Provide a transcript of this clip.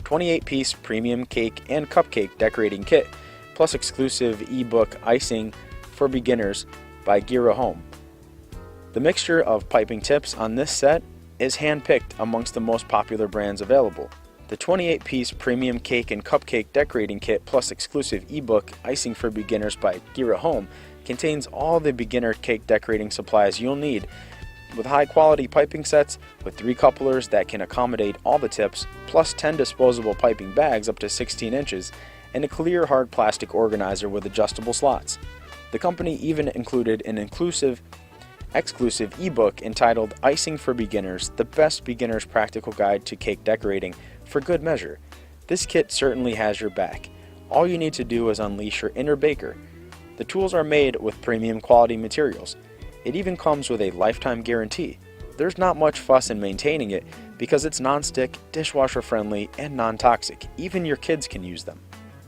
28-piece premium cake and cupcake decorating kit, plus exclusive eBook Icing for Beginners by Gira Home. The mixture of piping tips on this set is hand-picked amongst the most popular brands available. The 28-piece premium cake and cupcake decorating kit plus exclusive eBook Icing for Beginners by Gira Home contains all the beginner cake decorating supplies you'll need, with high-quality piping sets with 3 couplers that can accommodate all the tips, plus 10 disposable piping bags up to 16 inches, and a clear hard plastic organizer with adjustable slots. The company even included an exclusive ebook entitled Icing for Beginners, the best beginner's practical guide to cake decorating, for good measure. This kit certainly has your back. All you need to do is unleash your inner baker. The tools are made with premium quality materials. It even comes with a lifetime guarantee. There's not much fuss in maintaining it because it's non-stick, dishwasher friendly, and non-toxic. Even your kids can use them.